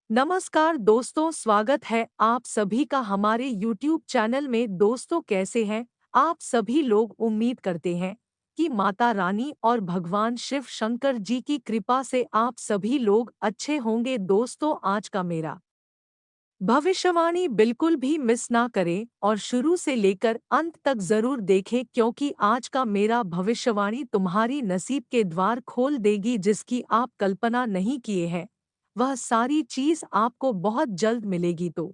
नमस्कार दोस्तों, स्वागत है आप सभी का हमारे YouTube चैनल में। दोस्तों, कैसे हैं आप सभी लोग? उम्मीद करते हैं कि माता रानी और भगवान शिव शंकर जी की कृपा से आप सभी लोग अच्छे होंगे। दोस्तों, आज का मेरा भविष्यवाणी बिल्कुल भी मिस ना करें और शुरू से लेकर अंत तक जरूर देखें, क्योंकि आज का मेरा भविष्यवाणी तुम्हारी नसीब के द्वार खोल देगी जिसकी आप कल्पना नहीं किए हैं। वह सारी चीज आपको बहुत जल्द मिलेगी। तो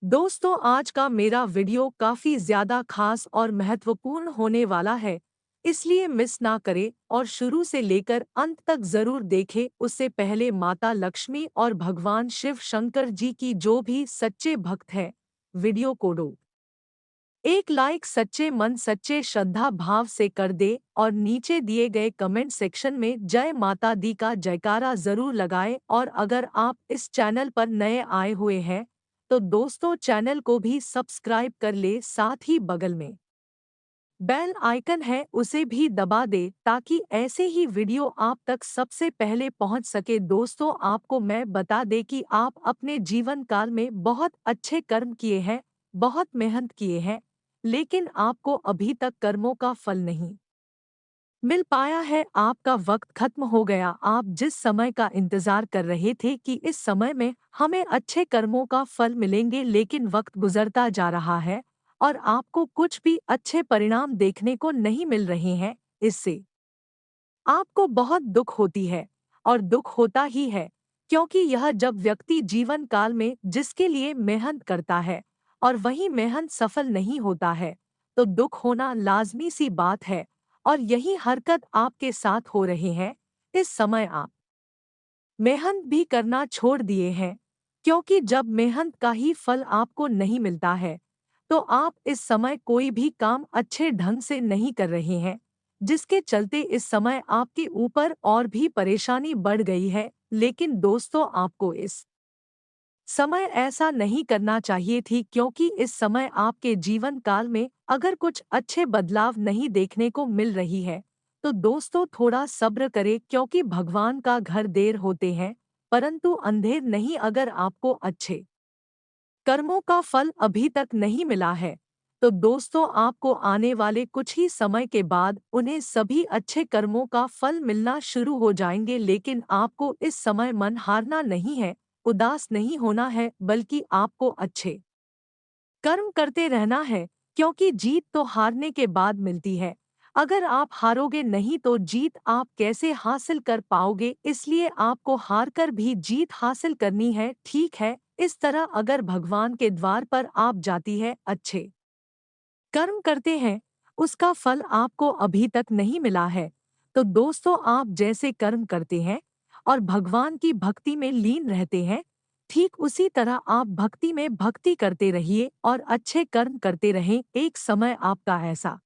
दोस्तों, आज का मेरा वीडियो काफी ज्यादा खास और महत्वपूर्ण होने वाला है, इसलिए मिस ना करें और शुरू से लेकर अंत तक जरूर देखें। उससे पहले माता लक्ष्मी और भगवान शिव शंकर जी की जो भी सच्चे भक्त हैं, वीडियो को दो एक लाइक, सच्चे मन सच्चे श्रद्धा भाव से कर दे और नीचे दिए गए कमेंट सेक्शन में जय माता दी का जयकारा जरूर लगाएं। और अगर आप इस चैनल पर नए आए हुए हैं तो दोस्तों, चैनल को भी सब्सक्राइब कर ले, साथ ही बगल में बेल आइकन है उसे भी दबा दे ताकि ऐसे ही वीडियो आप तक सबसे पहले पहुंच सके। दोस्तों, आपको मैं बता दे कि आप अपने जीवन काल में बहुत अच्छे कर्म किए हैं, बहुत मेहनत किए हैं, लेकिन आपको अभी तक कर्मों का फल नहीं मिल पाया है। आपका वक्त खत्म हो गया। आप जिस समय का इंतजार कर रहे थे कि इस समय में हमें अच्छे कर्मों का फल मिलेंगे, लेकिन वक्त गुजरता जा रहा है और आपको कुछ भी अच्छे परिणाम देखने को नहीं मिल रहे हैं। इससे आपको बहुत दुख होती है और दुख होता ही है, क्योंकि यह जब व्यक्ति जीवन काल में जिसके लिए मेहनत करता है और वही मेहनत सफल नहीं होता है, तो दुख होना लाजमी सी बात है। और यही हरकत आपके साथ हो रहे हैं। इस समय आप मेहनत भी करना छोड़ दिए हैं, क्योंकि जब मेहनत का ही फल आपको नहीं मिलता है तो आप इस समय कोई भी काम अच्छे ढंग से नहीं कर रहे हैं, जिसके चलते इस समय आपके ऊपर और भी परेशानी बढ़ गई है। लेकिन दोस्तों, आपको इस समय ऐसा नहीं करना चाहिए थी, क्योंकि इस समय आपके जीवन काल में अगर कुछ अच्छे बदलाव नहीं देखने को मिल रही है तो दोस्तों, थोड़ा सब्र करें, क्योंकि भगवान का घर देर होते हैं परंतु अंधेर नहीं। अगर आपको अच्छे कर्मों का फल अभी तक नहीं मिला है तो दोस्तों, आपको आने वाले कुछ ही समय के बाद उन्हें सभी अच्छे कर्मों का फल मिलना शुरू हो जाएंगे। लेकिन आपको इस समय मन हारना नहीं है, उदास नहीं होना है, बल्कि आपको अच्छे कर्म करते रहना है, क्योंकि जीत तो हारने के बाद मिलती है। अगर आप हारोगे नहीं तो जीत आप कैसे हासिल कर पाओगे? इसलिए आपको हारकर भी जीत हासिल करनी है, ठीक है? इस तरह अगर भगवान के द्वार पर आप जाती है, अच्छे कर्म करते हैं, उसका फल आपको अभी तक नहीं मिला है, तो दोस्तों, आप जैसे कर्म करते हैं और भगवान की भक्ति में लीन रहते हैं, ठीक उसी तरह आप भक्ति में भक्ति करते रहिए और अच्छे कर्म करते रहें। एक समय आपका ऐसा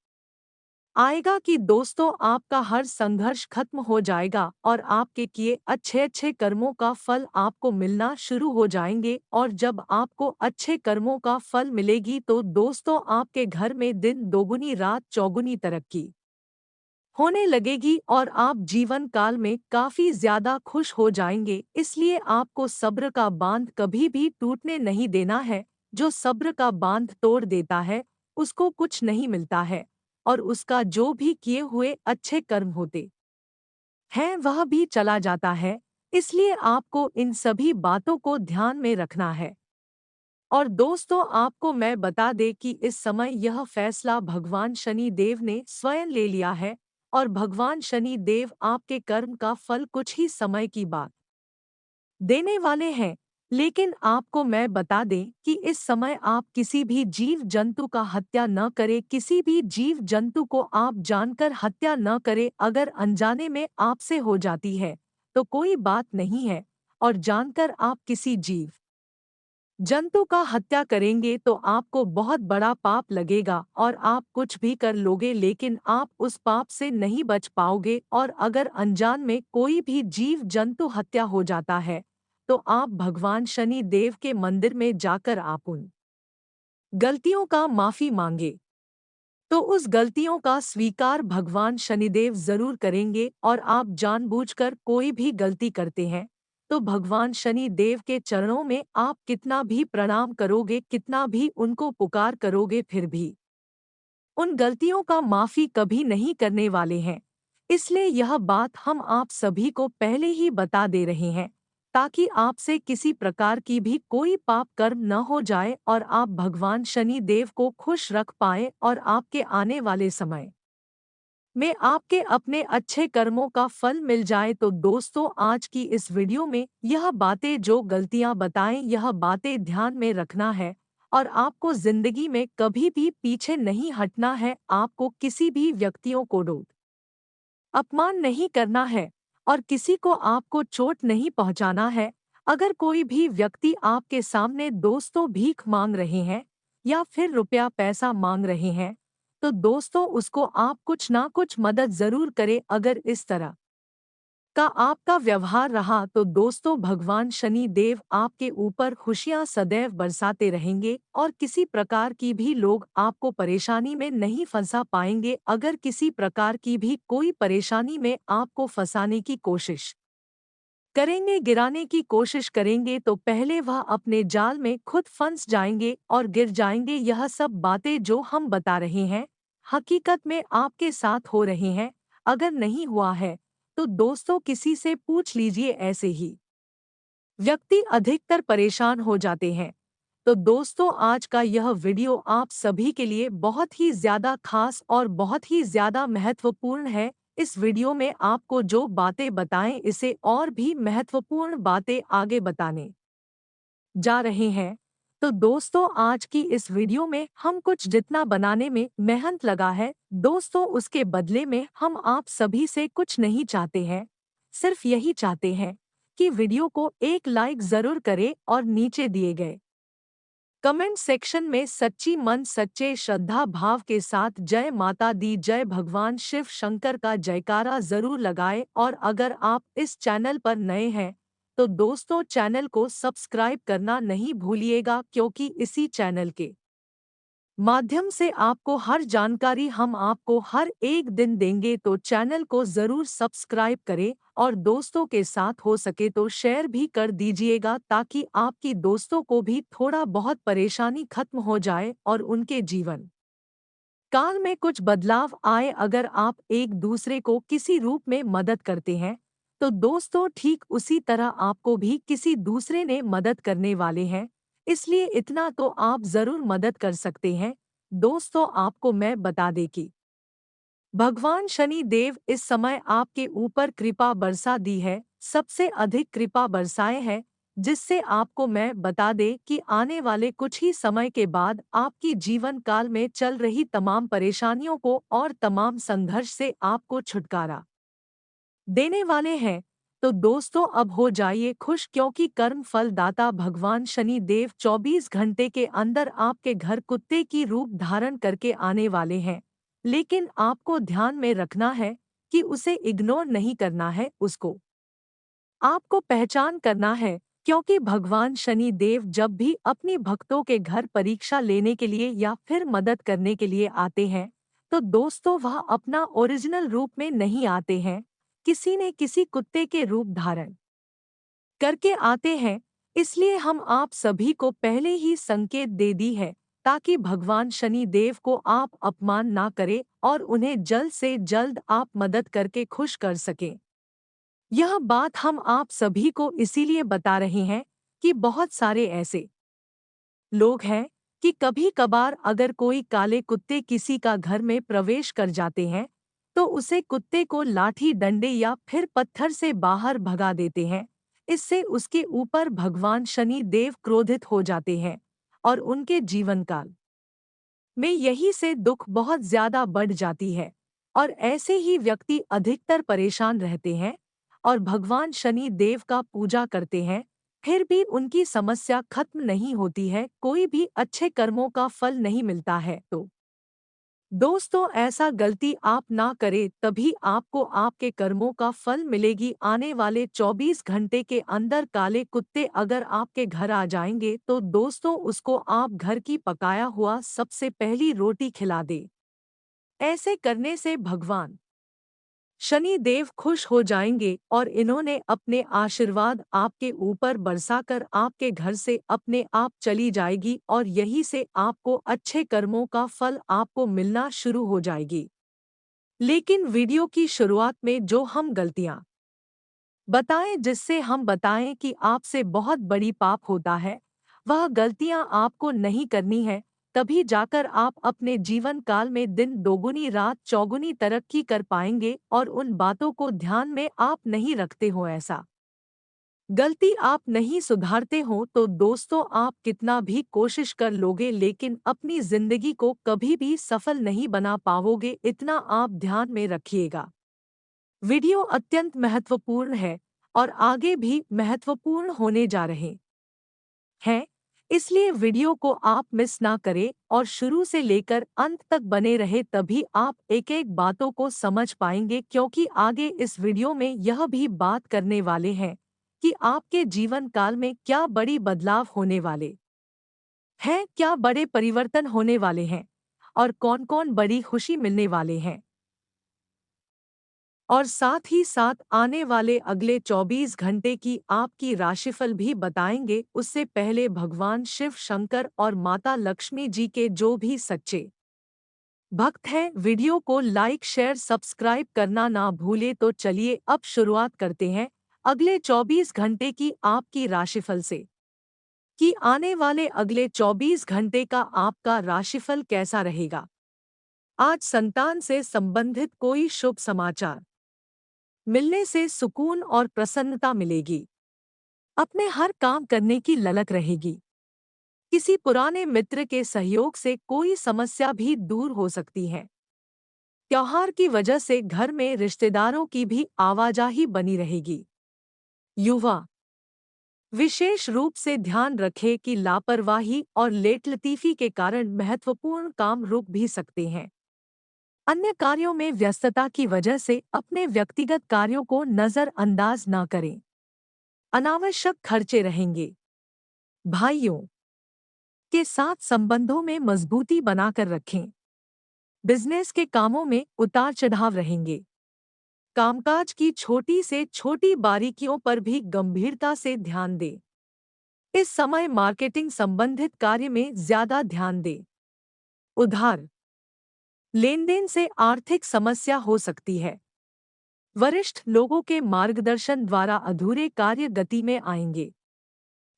आएगा कि दोस्तों, आपका हर संघर्ष खत्म हो जाएगा और आपके किए अच्छे अच्छे कर्मों का फल आपको मिलना शुरू हो जाएंगे। और जब आपको अच्छे कर्मों का फल मिलेगी तो दोस्तों, आपके घर में दिन दोगुनी रात चौगुनी तरक्की होने लगेगी और आप जीवन काल में काफी ज्यादा खुश हो जाएंगे। इसलिए आपको सब्र का बांध कभी भी टूटने नहीं देना है। जो सब्र का बांध तोड़ देता है उसको कुछ नहीं मिलता है और उसका जो भी किए हुए अच्छे कर्म होते हैं वह भी चला जाता है। इसलिए आपको इन सभी बातों को ध्यान में रखना है। और दोस्तों, आपको मैं बता दें कि इस समय यह फैसला भगवान शनि देव ने स्वयं ले लिया है और भगवान शनि देव आपके कर्म का फल कुछ ही समय की बात देने वाले हैं। लेकिन आपको मैं बता दें कि इस समय आप किसी भी जीव जंतु का हत्या न करें, किसी भी जीव जंतु को आप जानकर हत्या न करें। अगर अनजाने में आपसे हो जाती है तो कोई बात नहीं है, और जानकर आप किसी जीव जंतु का हत्या करेंगे तो आपको बहुत बड़ा पाप लगेगा और आप कुछ भी कर लोगे, लेकिन आप उस पाप से नहीं बच पाओगे। और अगर अनजान में कोई भी जीव जंतु हत्या हो जाता है तो आप भगवान शनि देव के मंदिर में जाकर आप उन गलतियों का माफी मांगे, तो उस गलतियों का स्वीकार भगवान शनिदेव जरूर करेंगे। और आप जानबूझकर कोई भी गलती करते हैं तो भगवान शनि देव के चरणों में आप कितना भी प्रणाम करोगे, कितना भी उनको पुकार करोगे, फिर भी उन गलतियों का माफी कभी नहीं करने वाले हैं। इसलिए यह बात हम आप सभी को पहले ही बता दे रहे हैं, ताकि आपसे किसी प्रकार की भी कोई पाप कर्म न हो जाए और आप भगवान शनि देव को खुश रख पाए और आपके आने वाले समय में आपके अपने अच्छे कर्मों का फल मिल जाए। तो दोस्तों, आज की इस वीडियो में यह बातें, जो गलतियां बताएं, यह बातें ध्यान में रखना है और आपको जिंदगी में कभी भी पीछे नहीं हटना है। आपको किसी भी व्यक्तियों को अपमान नहीं करना है और किसी को आपको चोट नहीं पहुंचाना है। अगर कोई भी व्यक्ति आपके सामने दोस्तों भीख मांग रहे हैं या फिर रुपया पैसा मांग रहे हैं, तो दोस्तों उसको आप कुछ ना कुछ मदद जरूर करें। अगर इस तरह का आपका व्यवहार रहा तो दोस्तों भगवान शनि देव आपके ऊपर खुशियां सदैव बरसाते रहेंगे और किसी प्रकार की भी लोग आपको परेशानी में नहीं फंसा पाएंगे। अगर किसी प्रकार की भी कोई परेशानी में आपको फंसाने की कोशिश करेंगे, गिराने की कोशिश करेंगे, तो पहले वह अपने जाल में खुद फंस जाएंगे और गिर जाएंगे। यह सब बातें जो हम बता रहे हैं, हकीकत में आपके साथ हो रहे हैं। अगर नहीं हुआ है तो दोस्तों किसी से पूछ लीजिए। ऐसे ही व्यक्ति अधिकतर परेशान हो जाते हैं। तो दोस्तों, आज का यह वीडियो आप सभी के लिए बहुत ही ज़्यादा खास और बहुत ही ज़्यादा महत्वपूर्ण है। इस वीडियो में आपको जो बातें बताएं, इसे और भी महत्वपूर्ण बातें आगे बताने जा रहे हैं। तो दोस्तों, आज की इस वीडियो में हम कुछ जितना बनाने में मेहनत लगा है दोस्तों, उसके बदले में हम आप सभी से कुछ नहीं चाहते हैं। सिर्फ यही चाहते हैं कि वीडियो को एक लाइक जरूर करें और नीचे दिए गए कमेंट सेक्शन में सच्ची मन सच्चे श्रद्धा भाव के साथ जय माता दी, जय भगवान शिव शंकर का जयकारा जरूर लगाएं। और अगर आप इस चैनल पर नए हैं तो दोस्तों चैनल को सब्सक्राइब करना नहीं भूलिएगा, क्योंकि इसी चैनल के माध्यम से आपको हर जानकारी हम आपको हर एक दिन देंगे। तो चैनल को जरूर सब्सक्राइब करें और दोस्तों के साथ हो सके तो शेयर भी कर दीजिएगा, ताकि आपकी दोस्तों को भी थोड़ा बहुत परेशानी खत्म हो जाए और उनके जीवन काल में कुछ बदलाव आए। अगर आप एक दूसरे को किसी रूप में मदद करते हैं तो दोस्तों ठीक उसी तरह आपको भी किसी दूसरे ने मदद करने वाले हैं। इसलिए इतना तो आप जरूर मदद कर सकते हैं। दोस्तों, आपको मैं बता दें कि भगवान शनि देव इस समय आपके ऊपर कृपा बरसा दी है, सबसे अधिक कृपा बरसाए हैं, जिससे आपको मैं बता दें कि आने वाले कुछ ही समय के बाद आपकी जीवन काल में चल रही तमाम परेशानियों को और तमाम संघर्ष से आपको छुटकारा देने वाले हैं। तो दोस्तों, अब हो जाइए खुश, क्योंकि कर्म फल दाता भगवान शनि देव 24 घंटे के अंदर आपके घर कुत्ते की रूप धारण करके आने वाले हैं। लेकिन आपको ध्यान में रखना है कि उसे इग्नोर नहीं करना है, उसको आपको पहचान करना है। क्योंकि भगवान शनि देव जब भी अपनी भक्तों के घर परीक्षा लेने के लिए या फिर मदद करने के लिए आते हैं, तो दोस्तों वह अपना ओरिजिनल रूप में नहीं आते हैं, किसी न किसी कुत्ते के रूप धारण करके आते हैं। इसलिए हम आप सभी को पहले ही संकेत दे दी है, ताकि भगवान शनि देव को आप अपमान ना करें और उन्हें जल्द से जल्द आप मदद करके खुश कर सकें। यह बात हम आप सभी को इसीलिए बता रहे हैं कि बहुत सारे ऐसे लोग हैं कि कभी कभार अगर कोई काले कुत्ते किसी का घर में प्रवेश कर जाते हैं तो उसे कुत्ते को लाठी डंडे या फिर पत्थर से बाहर भगा देते हैं। इससे उसके ऊपर भगवान शनि देव क्रोधित हो जाते हैं और उनके जीवन काल में यही से दुख बहुत ज्यादा बढ़ जाती है और ऐसे ही व्यक्ति अधिकतर परेशान रहते हैं और भगवान शनि देव का पूजा करते हैं, फिर भी उनकी समस्या खत्म नहीं होती है, कोई भी अच्छे कर्मों का फल नहीं मिलता है। तो दोस्तों, ऐसा गलती आप ना करें, तभी आपको आपके कर्मों का फल मिलेगी। आने वाले 24 घंटे के अंदर काले कुत्ते अगर आपके घर आ जाएंगे तो दोस्तों उसको आप घर की पकाया हुआ सबसे पहली रोटी खिला दे। ऐसे करने से भगवान शनि देव खुश हो जाएंगे और इन्होंने अपने आशीर्वाद आपके ऊपर बरसाकर आपके घर से अपने आप चली जाएगी और यहीं से आपको अच्छे कर्मों का फल आपको मिलना शुरू हो जाएगी। लेकिन वीडियो की शुरुआत में जो हम गलतियां बताएं जिससे हम बताएं कि आपसे बहुत बड़ी पाप होता है, वह गलतियां आपको नहीं करनी है। तभी जाकर आप अपने जीवन काल में दिन दोगुनी रात चौगुनी तरक्की कर पाएंगे और उन बातों को ध्यान में आप नहीं रखते हो। ऐसा गलती आप नहीं सुधारते हो तो दोस्तों आप कितना भी कोशिश कर लोगे लेकिन अपनी जिंदगी को कभी भी सफल नहीं बना पाओगे, इतना आप ध्यान में रखिएगा। वीडियो अत्यंत महत्वपूर्ण है और आगे भी महत्वपूर्ण होने जा रहे हैं, इसलिए वीडियो को आप मिस ना करें और शुरू से लेकर अंत तक बने रहे, तभी आप एक एक बातों को समझ पाएंगे। क्योंकि आगे इस वीडियो में यह भी बात करने वाले हैं कि आपके जीवन काल में क्या बड़ी बदलाव होने वाले हैं, क्या बड़े परिवर्तन होने वाले हैं और कौन-कौन बड़ी खुशी मिलने वाले हैं। और साथ ही साथ आने वाले अगले 24 घंटे की आपकी राशिफल भी बताएंगे। उससे पहले भगवान शिव शंकर और माता लक्ष्मी जी के जो भी सच्चे भक्त हैं, वीडियो को लाइक शेयर सब्सक्राइब करना ना भूले। तो चलिए अब शुरुआत करते हैं अगले 24 घंटे की आपकी राशिफल से कि आने वाले अगले 24 घंटे का आपका राशिफल कैसा रहेगा। आज संतान से संबंधित कोई शुभ समाचार मिलने से सुकून और प्रसन्नता मिलेगी। अपने हर काम करने की ललक रहेगी। किसी पुराने मित्र के सहयोग से कोई समस्या भी दूर हो सकती है। त्योहार की वजह से घर में रिश्तेदारों की भी आवाजाही बनी रहेगी। युवा विशेष रूप से ध्यान रखें कि लापरवाही और लेटलतीफी के कारण महत्वपूर्ण काम रुक भी सकते हैं। अन्य कार्यों में व्यस्तता की वजह से अपने व्यक्तिगत कार्यों को नजरअंदाज न करें। अनावश्यक खर्चे रहेंगे। भाइयों के साथ संबंधों में मजबूती बनाकर रखें। बिजनेस के कामों में उतार चढ़ाव रहेंगे। कामकाज की छोटी से छोटी बारीकियों पर भी गंभीरता से ध्यान दें। इस समय मार्केटिंग संबंधित कार्य में ज्यादा ध्यान दें। उधार लेनदेन से आर्थिक समस्या हो सकती है। वरिष्ठ लोगों के मार्गदर्शन द्वारा अधूरे कार्य गति में आएंगे।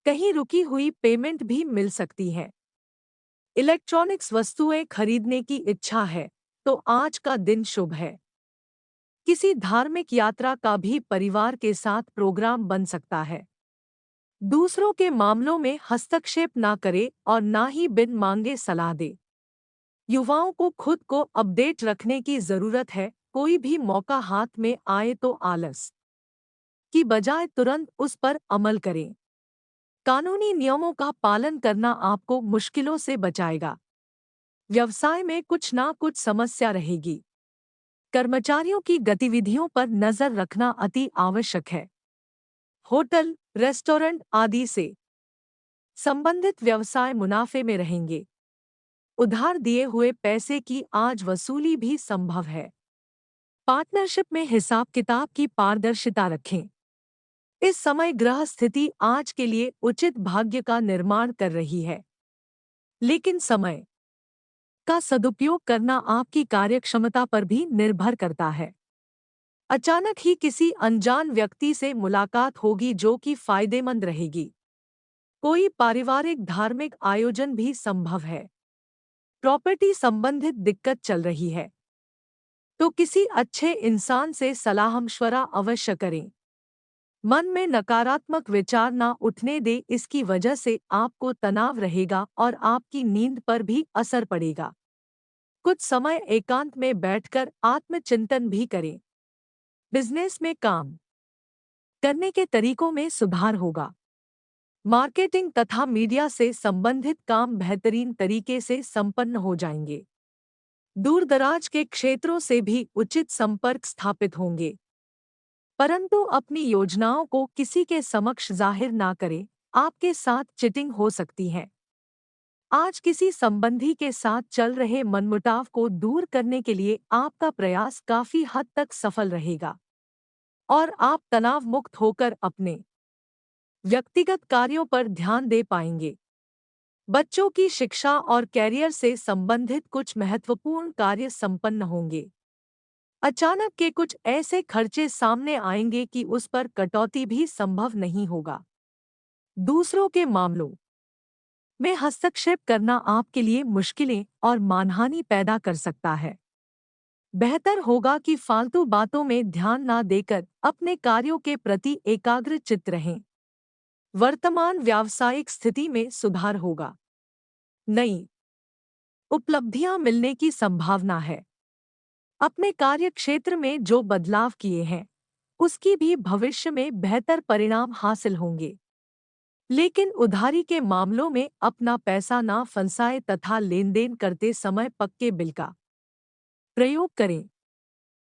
कहीं रुकी हुई पेमेंट भी मिल सकती है। इलेक्ट्रॉनिक्स वस्तुएं खरीदने की इच्छा है तो आज का दिन शुभ है। किसी धार्मिक यात्रा का भी परिवार के साथ प्रोग्राम बन सकता है। दूसरों के मामलों में हस्तक्षेप ना करे और ना ही बिन मांगे सलाह दे। युवाओं को खुद को अपडेट रखने की जरूरत है। कोई भी मौका हाथ में आए तो आलस की बजाय तुरंत उस पर अमल करें। कानूनी नियमों का पालन करना आपको मुश्किलों से बचाएगा। व्यवसाय में कुछ ना कुछ समस्या रहेगी। कर्मचारियों की गतिविधियों पर नजर रखना अति आवश्यक है। होटल, रेस्टोरेंट आदि से संबंधित व्यवसाय मुनाफे में रहेंगे। उधार दिए हुए पैसे की आज वसूली भी संभव है। पार्टनरशिप में हिसाब किताब की पारदर्शिता रखें। इस समय ग्रह स्थिति आज के लिए उचित भाग्य का निर्माण कर रही है, लेकिन समय का सदुपयोग करना आपकी कार्यक्षमता पर भी निर्भर करता है। अचानक ही किसी अनजान व्यक्ति से मुलाकात होगी जो कि फायदेमंद रहेगी। कोई पारिवारिक धार्मिक आयोजन भी संभव है। प्रॉपर्टी संबंधित दिक्कत चल रही है तो किसी अच्छे इंसान से सलाह-मशवरा अवश्य करें। मन में नकारात्मक विचार ना उठने दे, इसकी वजह से आपको तनाव रहेगा और आपकी नींद पर भी असर पड़ेगा। कुछ समय एकांत में बैठकर आत्मचिंतन भी करें। बिजनेस में काम करने के तरीकों में सुधार होगा। मार्केटिंग तथा मीडिया से संबंधित काम बेहतरीन तरीके से संपन्न हो जाएंगे। दूरदराज के क्षेत्रों से भी उचित संपर्क स्थापित होंगे। परंतु अपनी योजनाओं को किसी के समक्ष जाहिर ना करें, आपके साथ चिटिंग हो सकती है। आज किसी संबंधी के साथ चल रहे मनमुटाव को दूर करने के लिए आपका प्रयास काफी हद तक सफल रहेगा और आप तनाव मुक्त होकर अपने व्यक्तिगत कार्यों पर ध्यान दे पाएंगे। बच्चों की शिक्षा और कैरियर से संबंधित कुछ महत्वपूर्ण कार्य संपन्न होंगे। अचानक के कुछ ऐसे खर्चे सामने आएंगे कि उस पर कटौती भी संभव नहीं होगा। दूसरों के मामलों में हस्तक्षेप करना आपके लिए मुश्किलें और मानहानि पैदा कर सकता है। बेहतर होगा कि फालतू बातों में ध्यान ना देकर अपने कार्यों के प्रति एकाग्रचित्त रहें। वर्तमान व्यावसायिक स्थिति में सुधार होगा। नई उपलब्धियां मिलने की संभावना है। अपने कार्य क्षेत्र में जो बदलाव किए हैं, उसकी भी भविष्य में बेहतर परिणाम हासिल होंगे। लेकिन उधारी के मामलों में अपना पैसा ना फंसाएं तथा लेनदेन करते समय पक्के बिल का प्रयोग करें।